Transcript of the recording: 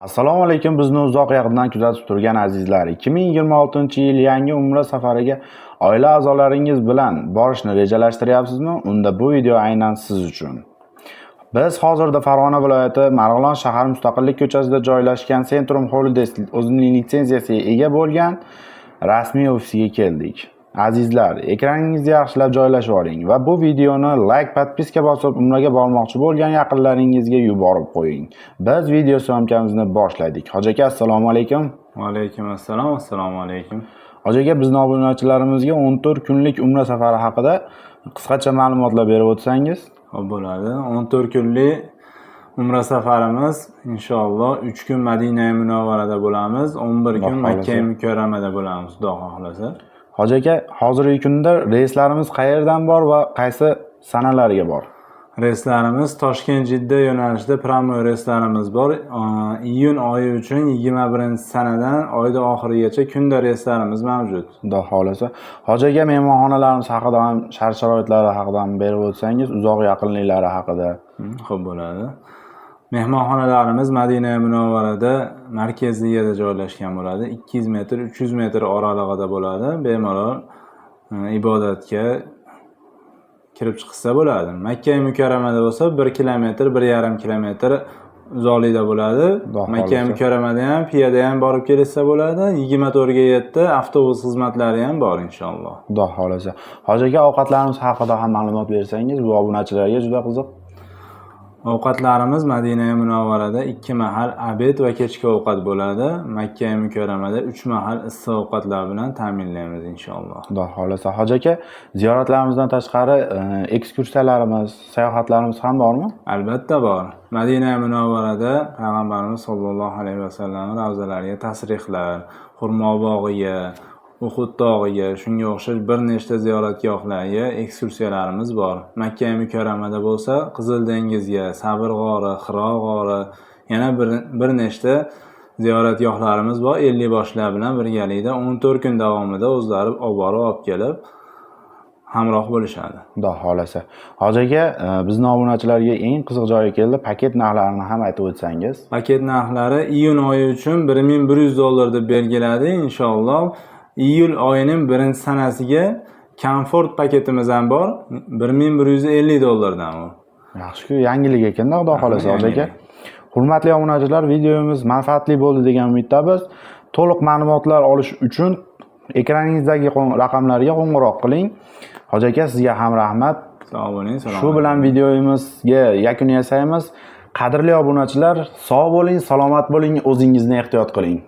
Assalomu alaykum, bizni uzoq yaqindan kuzatib turgan azizlar. 2026-yil yangi umra safariga oila a'zolaringiz bilan borishni rejalashtiryapsizmi? Unda bu video aynan siz uchun. Biz hozirda Farg'ona viloyati Marg'ilon shahar Mustaqillik ko'chasida joylashgan Centrum Holidays o'zining litsenziyasiga ega bo'lgan rasmiy ofisiga keldik. Azizlar, ekraningizni yaxshilab joylashib oling va bu videoni like, podpiska bosib, umraga bormoqchi bo'lgan yaqinlaringizga yuborib qo'ying. Biz video syomkamizni boshladik. Hoji aka, assalomu alaykum. Va alaykum assalom, assalomu alaykum. Hoji aka, bizning obunachilarimizga 14 kunlik umra safari haqida qisqacha ma'lumotlar berib o'tsangiz. Xo'p, bo'ladi. 14 kunlik umra safarimiz inshaalloh 3 kun Madina Munavvarada bo'lamiz, 11 kun Makka Mukarramada bo'lamiz, Xudo xohlasa. Hoji aka, hozirgi kunda reyslarimiz qayerdan bor va qaysi sanalarga bor? Reyslarimiz Toshkent-Jidda yo'nalishida prямой reyslarimiz bor. Iyun oyi uchun 21-sanadan oyning oxirigacha kunda reyslarimiz mavjud. Xudo xolasa. Hoji aka, mehmonxonalarimiz haqida ham, shart-sharoitlari haqida ham berib o'tsangiz, uzoq yaqinliklari haqida. Xo'p, bo'ladi. Mehmonxonalarimiz Madina Munavvarada markaziyada joylashgan bo'ladi. 200 metr, 300 metr oralig'ida bo'ladi. Bemalol ibodatga kirib chiqsa bo'ladi. Makka Mukarramada bo'lsa 1 kilometr, 1,5 kilometr uzoqlikda bo'ladi. Makka Mukarramada ham piyoda ham borib kelsa bo'ladi. 24 ga 7 avtobus xizmatlari ham bor inshaalloh. Xudo xolasa. Hoji aka, ovqatlarimiz haqida ham ma'lumot bersangiz, bu obunachilarga juda qiziq. Ovqatlarimiz Madina Munavvarada 2 mahal obed va kechki ovqat bo'ladi. Makka Mukarramada 3 mahal issiq ovqatlar bilan ta'minlaymiz inshaalloh. Xudo xolasa. Hoji aka, ziyoratlarimizdan tashqari ekskursiyalarimiz, sayohatlarimiz ham bormi? Albatta bor. Madina Munavvarada payg'ambarimiz sollallohu alayhi vasallam ravzalariga tasrihlar, Xurmo bog'iga, Uhud tog'iga, shunga o'xshash bir nechta ziyoratgohlarga ekskursiyalarimiz bor. Makka Mukarramada bo'lsa, Qizil dengizga, Sabr g'ori, Hiro g'ori, yana bir nechta ziyoratgohlarimiz bor. 50 boshlar bilan birgalikda 14 kun davomida o'zlari olib kelib hamroh bo'lishadi. Xudo xolasa. Hoji aka, bizning obunachilarga eng qiziq joyi keldi. Paket narxlarini ham aytib o'tsangiz. Paket narxlari iyun oyi uchun $1100 deb belgiladi inshaalloh. Iyul oyining 1-sanasiga komfort paketimiz ham bor. $1150 u. Yaxshi-ku, yangilik ekan-da, Xudo xolasa Hoji aka. Hurmatli obunachilar, videomiz manfaatli bo'ldi degan umiddamiz. To'liq ma'lumotlar olish uchun ekraningizdagi raqamlarga qo'ng'iroq qiling. Hoji aka, sizga ham rahmat. Sog' bo'ling, salom. Shu bilan videomizga yakun yasaymiz. Qadrli obunachilar, sog' bo'ling, salomat bo'ling, o'zingizni ehtiyot qiling.